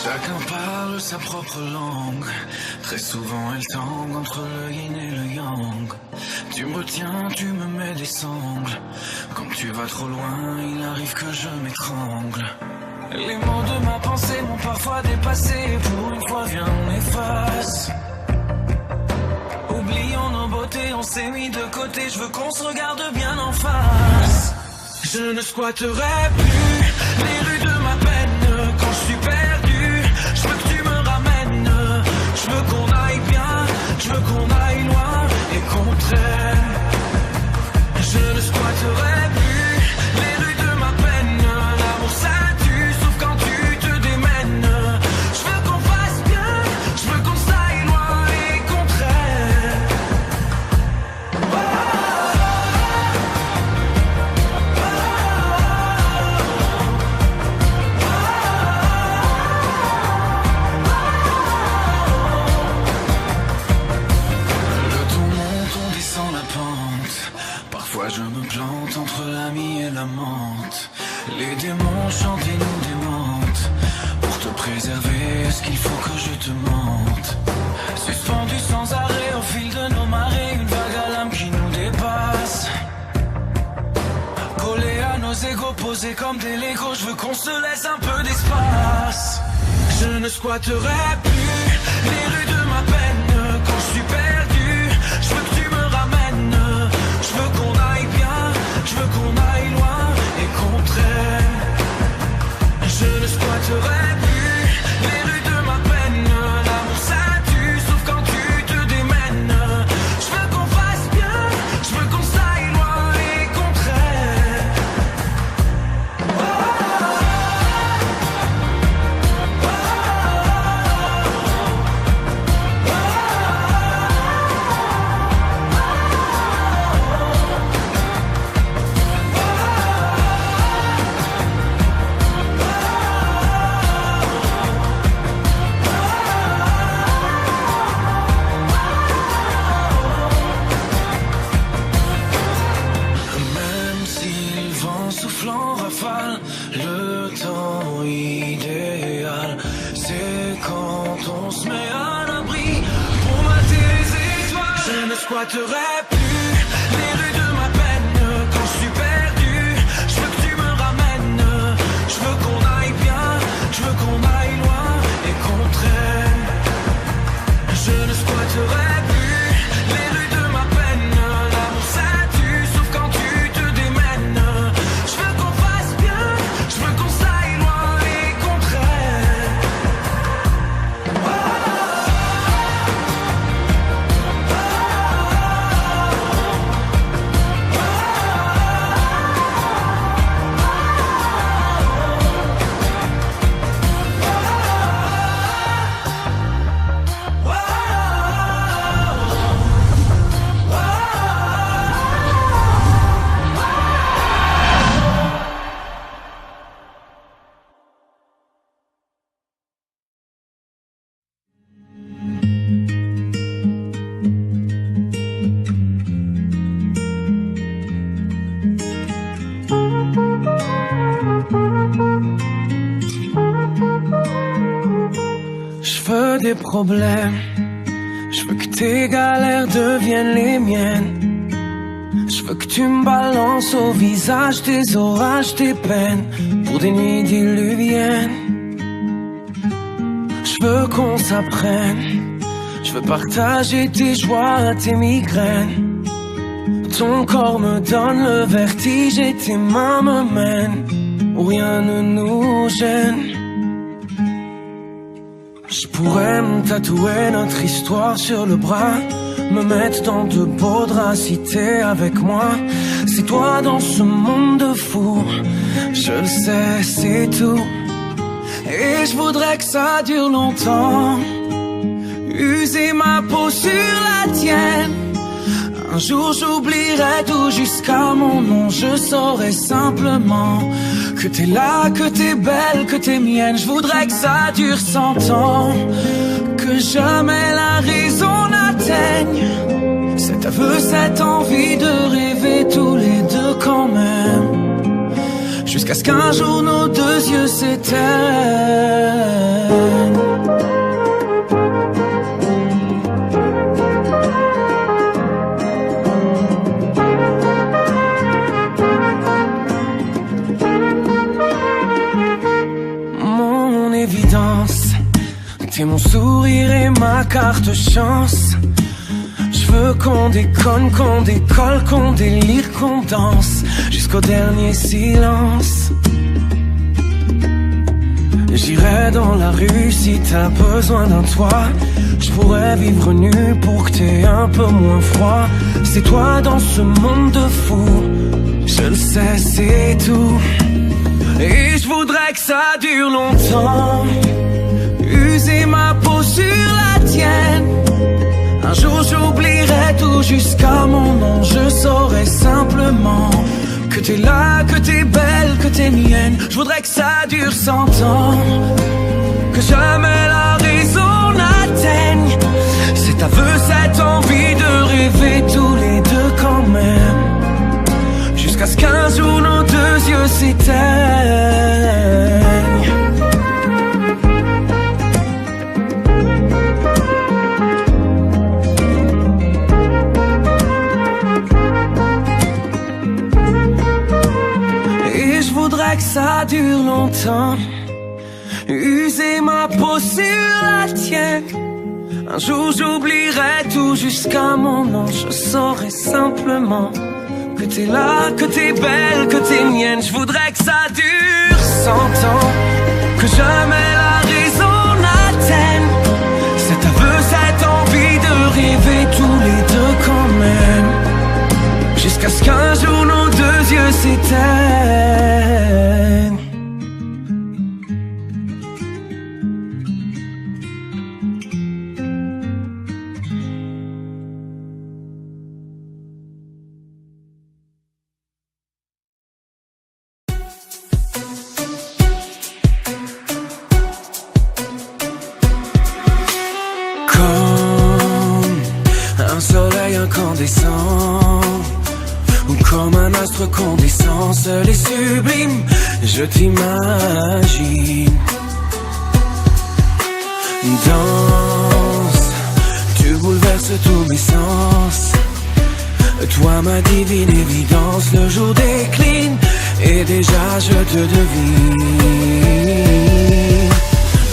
Chacun parle sa propre langue. Très souvent elle tangue entre le yin et le yang. Tu me retiens, tu me mets des sangles. Quand tu vas trop loin, il arrive que je m'étrangle. Les mots de ma pensée m'ont parfois dépassé. Pour une fois viens on efface. Oublions nos beautés, on s'est mis de côté. Je veux qu'on se regarde bien en face. Je ne squatterai plus les rues de ma peine. Quand je suis perdu, je veux que tu me ramènes. Je veux qu'on aille bien, je veux qu'on aille loin et qu'on traîne. Je ne squatterai plus les rues de ma peine. L'amour ça tue, sauf quand tu te démènes. Je veux qu'on fasse bien, je veux qu'on s'aille loin et qu'on traîne. Parfois je me plante entre l'ami et l'amante. Les démons chantent et nous démentent. Pour te préserver, est-ce qu'il faut que je te mente? Suspendu sans arrêt au fil de nos marées, une vague à l'âme qui nous dépasse. Collé à nos égos, posés comme des Legos, je veux qu'on se laisse un peu d'espace. Je ne squatterai plus les rues de ma peine. Quand je suis perdu, je veux que tu me ramènes. Je veux qu'on aille bien, je veux qu'on aille loin et qu'on traîne. Je ne squatterai plus les rues de ma peine. L'amour ça tue, sauf quand tu te démènes. Je veux qu'on fasse bien, je veux qu'on s'aille loin et qu'on traîne. Soufflant rafale, le temps idéal, c'est quand on se met à l'abri pour mater les étoiles. Je ne squatterai plus les rues de ma peine. Quand je suis perdu, je veux que tu me ramènes. Je veux qu'on aille bien, je veux qu'on aille loin et qu'on traîne. Je ne squatterai plus les rues de ma peine. L'amour ça tue, sauf quand tu te démènes. Je veux qu'on fasse bien, je veux qu'on s'aille loin et qu'on traîne. Je veux des problèmes, je veux que tes galères deviennent les miennes. Je veux que tu me balances au visage tes orages, tes peines, pour des nuits diluviennes. Je veux qu'on s'apprenne, je veux partager tes joies, tes migraines. Ton corps me donne le vertige et tes mains me mènent où rien ne nous gêne. Je pourrais me tatouer notre histoire sur le bras, me mettre dans de beaux draps si t'es avec moi. C'est toi dans ce monde de fou, je le sais, c'est tout. Et je voudrais que ça dure longtemps, user ma peau sur la tienne. Un jour j'oublierai tout jusqu'à mon nom. Je saurai simplement que t'es là, que t'es belle, que t'es mienne. Je voudrais que ça dure 100 ans, que jamais la raison n'atteigne cet aveu, cette envie de rêver tous les deux quand même, jusqu'à ce qu'un jour nos deux yeux s'éteignent. Mon évidence, t'es mon sourire et ma carte chance. Je veux qu'on déconne, qu'on décolle, qu'on délire, qu'on danse jusqu'au dernier silence. J'irai dans la rue si t'as besoin d'un toit. Je pourrais vivre nu pour que t'aies un peu moins froid. C'est toi dans ce monde de fous, je le sais, c'est tout. Et je voudrais que ça dure longtemps, user ma peau sur la tienne. Un jour j'oublierai tout jusqu'à mon nom. Je saurai simplement que t'es là, que t'es belle, que t'es mienne. Je voudrais que ça dure 100 ans, que jamais la raison n'atteigne cet aveu, cette envie de rêver tous les deux quand même, jusqu'à ce qu'un jour nos deux yeux s'éteignent. Que ça dure longtemps, user ma peau sur la tienne. Un jour j'oublierai tout jusqu'à mon nom. Je saurai simplement que t'es là, que t'es belle, que t'es mienne. Je voudrais que ça dure 100 ans, que jamais la raison n'atteigne cet aveu, cette envie de rêver tous les deux quand même, jusqu'à ce qu'un jour nos deux yeux s'éteignent. Comme un soleil incandescent, ou comme un astre qu'on descend, seul et sublime, je t'imagine. Danse, tu bouleverses tous mes sens. Toi ma divine évidence, le jour décline et déjà je te devine.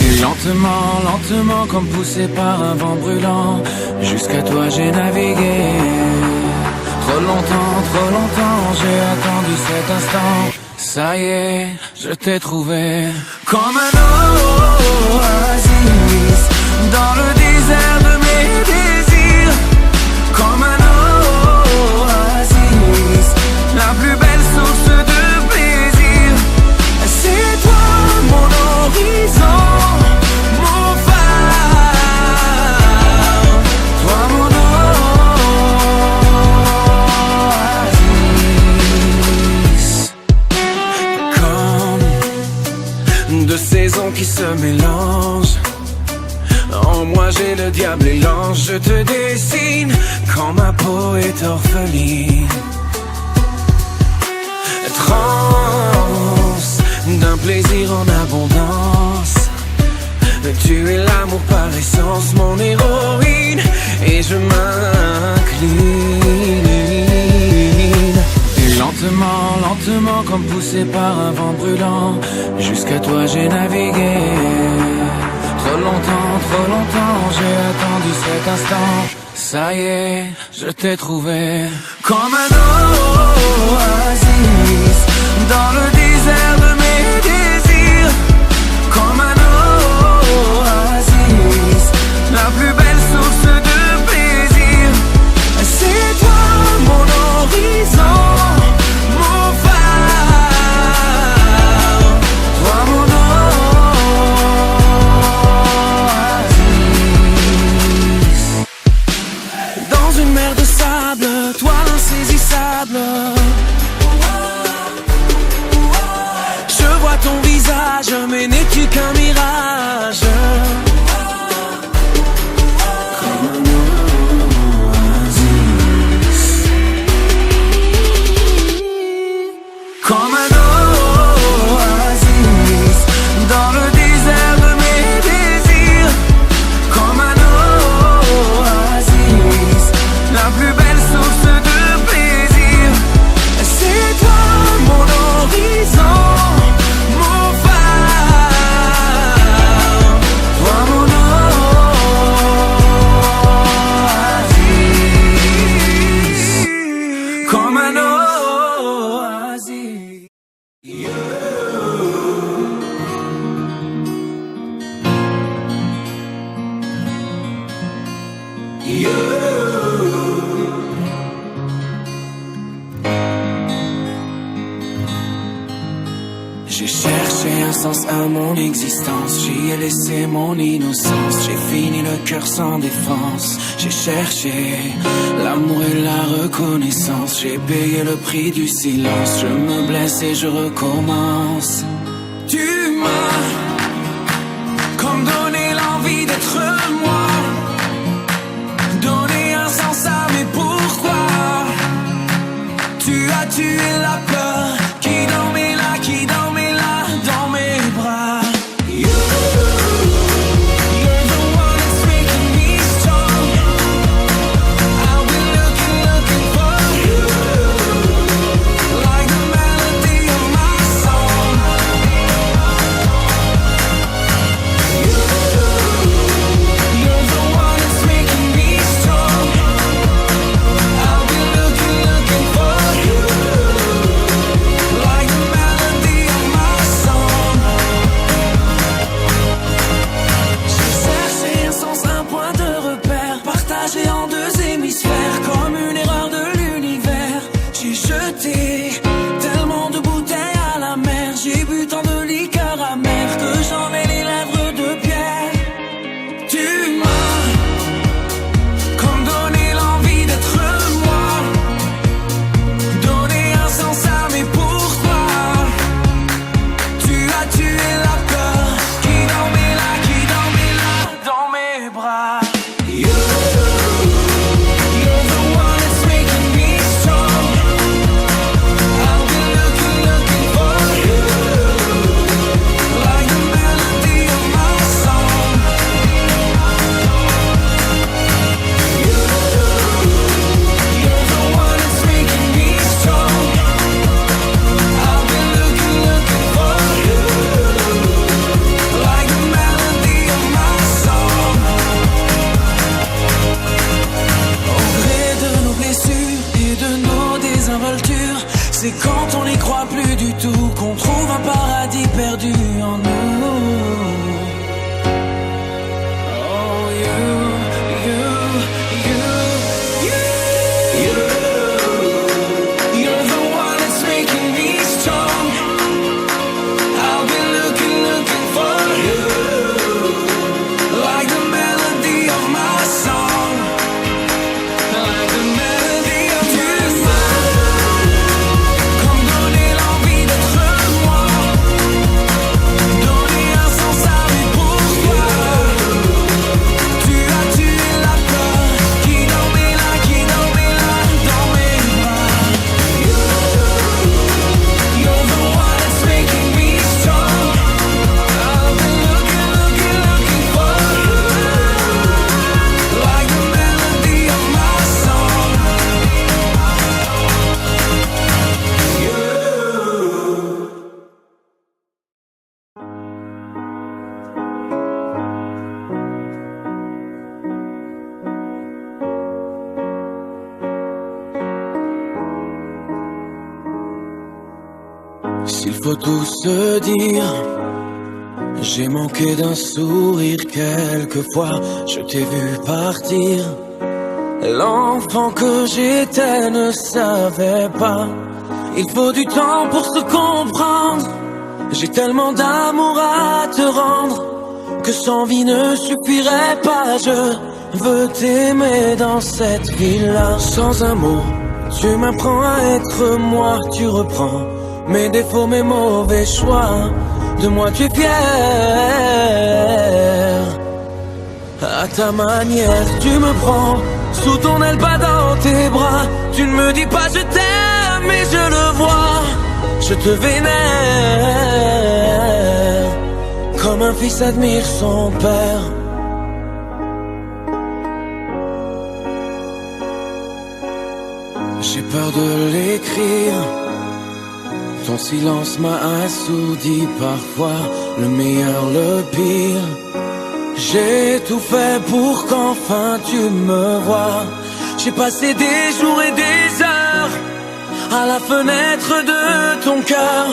Et lentement, lentement, comme poussé par un vent brûlant, jusqu'à toi j'ai navigué. Trop longtemps, j'ai attendu cet instant. Ça y est, je t'ai trouvé. Comme un oasis dans le désert de mes désirs. Comme un oasis, la plus belle source de plaisir. C'est toi mon horizon, mon phare. Toi mon de saisons qui se mélangent. En moi j'ai le diable et l'ange. Je te dessine quand ma peau est orpheline. Transe d'un plaisir en abondance. Tu es l'amour par essence, mon héroïne, et je m'incline. Et lentement, lentement, comme poussé par un vent brûlant, jusqu'à toi j'ai navigué. Trop longtemps, j'ai attendu cet instant. Ça y est, je t'ai trouvé. Comme un oasis dans le désert de mes désirs. Comme un oasis, la plus belle source de plaisir. C'est toi mon horizon, mon phare. Toi mon oasis. Dans une mer de sable, toi insaisissable. Je J'ai cherché un sens à mon existence, j'y ai laissé mon innocence, j'ai fini le cœur sans défense. J'ai cherché l'amour et la reconnaissance, j'ai payé le prix du silence, je me blesse et je recommence. Tu m'as comme donné l'envie d'être moi, donné un sens à mes pourquoi. Tu as tué la peur qui dormait là, qui dormait là dans mes bras. You're the one that's making me strong. I've been looking for you, like the melody of my song. You're the one that's making me strong. I've been looking for you, like the melody of my song. J'ai cherché un sens, un point de repère, partagé en deux hémisphères, comme une erreur de l'univers. J'ai jeté tellement de bouteilles à la mer, j'ai bu tant de liqueurs amères que j'en ai les lèvres de pierre. Tu m'as comme donné l'envie d'être moi, donné un sens à mes pourquoi. Tu as tué la peur qui dormait là dans mes bras. You're the one that's making me strong. I've been looking for you, like the melody of my song. You're the one that's making me strong. I've been looking for you, like the melody of my song. Au gré de nos blessures et de nos désinvoltures, c'est quand on n'y croit plus du tout qu'on trouve un paradis perdu en nous. Oh, you're the one that's making me strong. I've been looking for you, like the melody of my song, like the melody of my song. Comme donner l'envie d'être moi, donner un sens à mes pourquoi. Tu as tué la peur qui dormait là dans mes bras. You're the one that's making me strong. I've been looking for you, like the melody of my song. S'il faut tout se dire, j'ai manqué d'un sourire quelquefois, je t'ai vu partir. L'enfant que j'étais ne savait pas, il faut du temps pour se comprendre. J'ai tellement d'amour à te rendre que sans vie ne suffirait pas. Je veux t'aimer dans cette ville-là. Sans un mot, tu m'apprends à être moi. Tu reprends mes défauts, mes mauvais choix. De moi tu es fier. À ta manière, tu me prends sous ton aile, pas dans tes bras. Tu ne me dis pas je t'aime, mais je le vois. Je te vénère, comme un fils admire son père. J'ai peur de l'écrire, ton silence m'a assourdi parfois, le meilleur, le pire. J'ai tout fait pour qu'enfin tu me vois. J'ai passé des jours et des heures à la fenêtre de ton cœur.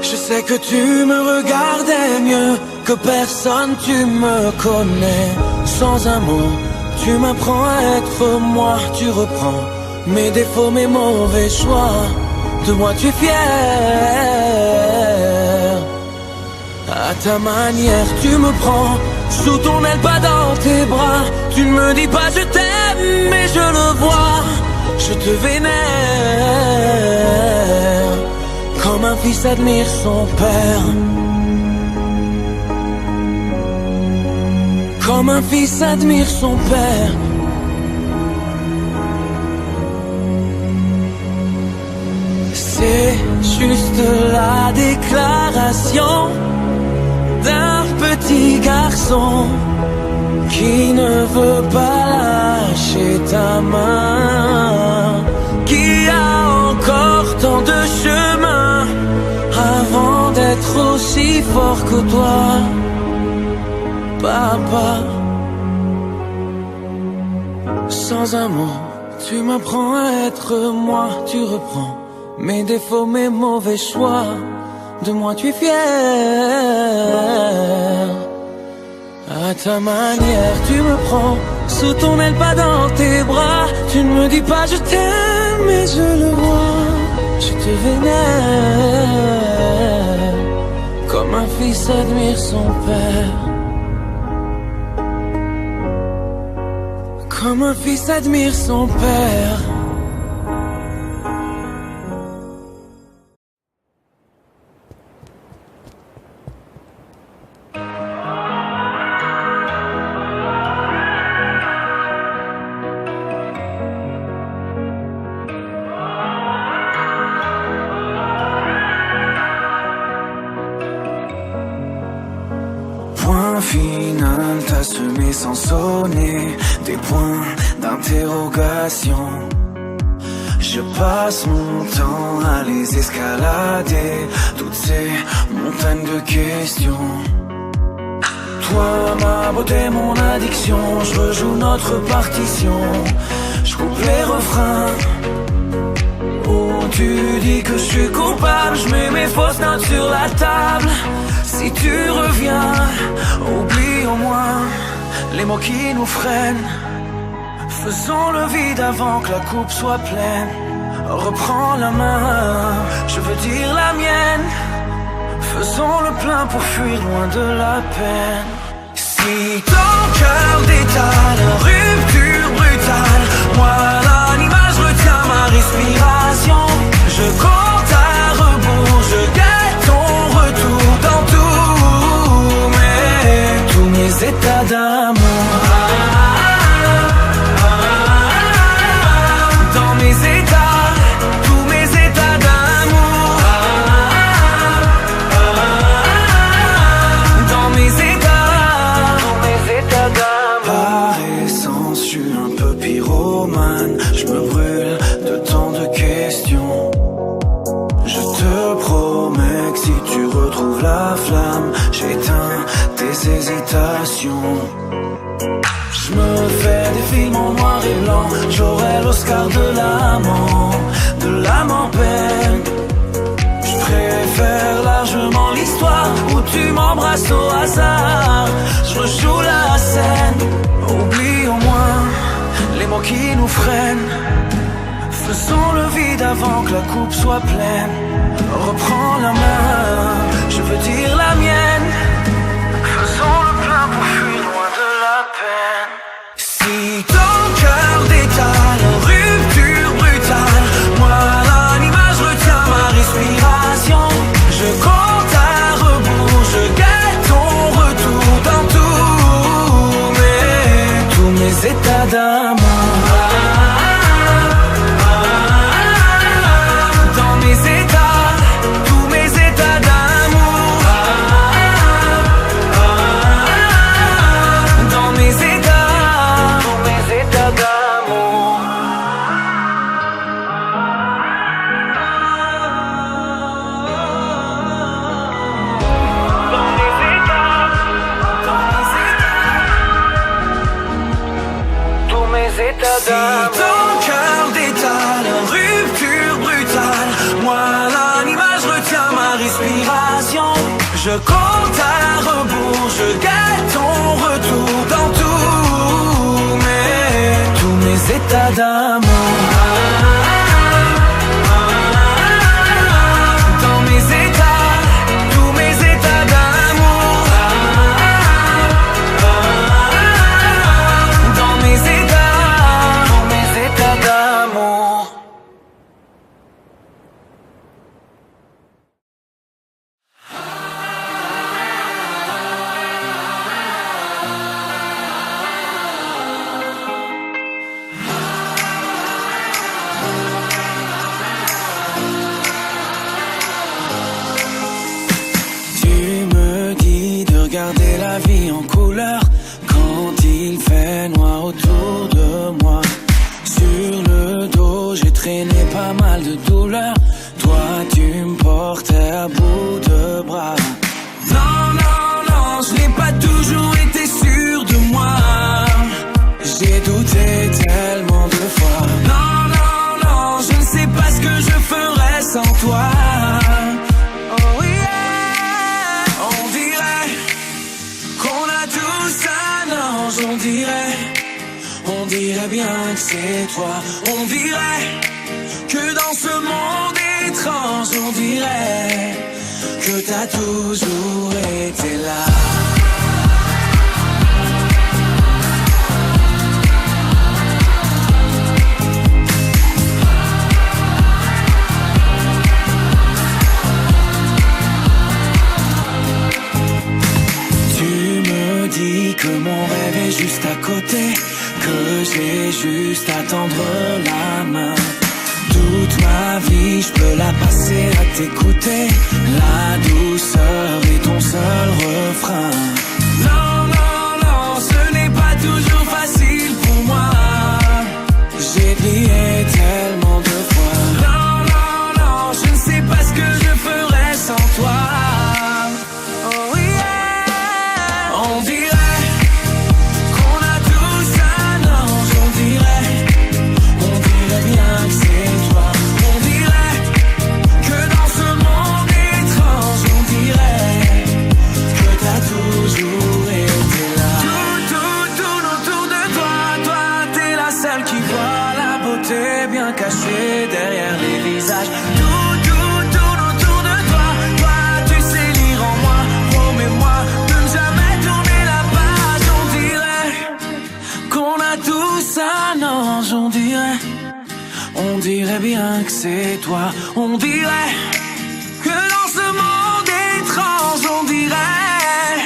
Je sais que tu me regardais mieux que personne, tu me connais. Sans un mot, Tu m'apprends à être moi, tu reprends mes défauts, mes mauvais choix. De moi tu es fier. À ta manière tu me prends sous ton aile, pas dans tes bras. Tu ne me dis pas je t'aime, mais je le vois. Je te vénère comme un fils admire son père. Comme un fils admire son père. C'est juste la déclaration d'un petit garçon qui ne veut pas lâcher ta main, qui a encore tant de chemin avant d'être aussi fort que toi, papa. Sans un mot, tu m'apprends à être moi, tu reprends mes défauts, mes mauvais choix. De moi tu es fier. À ta manière tu me prends sous ton aile, pas dans tes bras. Tu ne me dis pas je t'aime, mais je le vois. Je te vénère comme un fils admire son père. Comme un fils admire son père. Point final, t'as semé sans sonner des points d'interrogation. Je passe mon temps à les escalader, toutes ces montagnes de questions. Toi, ma beauté, mon addiction, je rejoue notre partition. Je coupe les refrains où tu dis que je suis coupable. Je mets mes fausses notes sur la table. Si tu reviens, oublie au moins les mots qui nous freinent. Faisons le vide avant que la coupe soit pleine. Reprends la main, je veux dire la mienne. Faisons le plein pour fuir loin de la peine. Si ton cœur détale, rupture brutale, moi l'animal, je retiens ma respiration. Je compte à rebours, je guette ton retour dans tous mes états d'amour. Dans mes états, tous mes états d'amour. Dans mes états d'amour. Par essence, je suis un peu pyromane. Je me brûle de tant de questions. Je te promets que si tu retrouves la flamme, j'éteins tes hésitations. Je me fais des films en noir et blanc. J'aurai l'Oscar de l'âme en peine. Je préfère largement l'histoire où tu m'embrasses au hasard. Je rejoue la scène. Oublie au moins les mots qui nous freinent. Faisons le vide avant que la coupe soit pleine. Reprends la main, je veux dire la mienne. Faisons le plein pour fuir loin de la peine. Si ton cœur détale, rupture brutale, moi l'animal, je retiens ma respiration. Je compte à rebours, je guette ton retour dans tous mes états d'amour. Dans mes états, tous mes états d'amour. Dans mes états, tous mes états d'amour. Dans mes états, tous mes états d'amour. Si ton cœur détale, rupture brutale, moi l'animal, je retiens ma respiration. Je compte à rebours, je guette ton retour dans tous mes états d'amour. Dans mes états, tous mes états d'amour. Dans mes états d'amour. Regarder la vie en couleur quand il fait noir autour de moi. Sur le dos, j'ai traîné pas mal de douleurs. Toi, tu me portais à bout de bras. Non, non, non, je n'ai pas toujours été sûr de moi. J'ai douté tellement de fois. Non, non, non, je ne sais pas ce que je ferais sans toi. On dirait bien que c'est toi. On dirait que dans ce monde étrange, on dirait que t'as toujours été là. Dis que mon rêve est juste à côté, que j'ai juste à tendre la main. Toute ma vie, je peux la passer à t'écouter. La douceur est ton seul refrain. Non, non, non, ce n'est pas toujours facile pour moi. J'ai plié tellement de fois. Non, non, non, je ne sais pas ce que je ferais sans toi. Bien caché derrière les visages. Tout autour de toi. Toi, tu sais lire en moi. Promets-moi de ne jamais tourner la page. On dirait qu'on a tout ça. Non, on dirait bien que c'est toi. On dirait que dans ce monde étrange, on dirait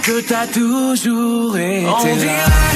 que t'as toujours été là.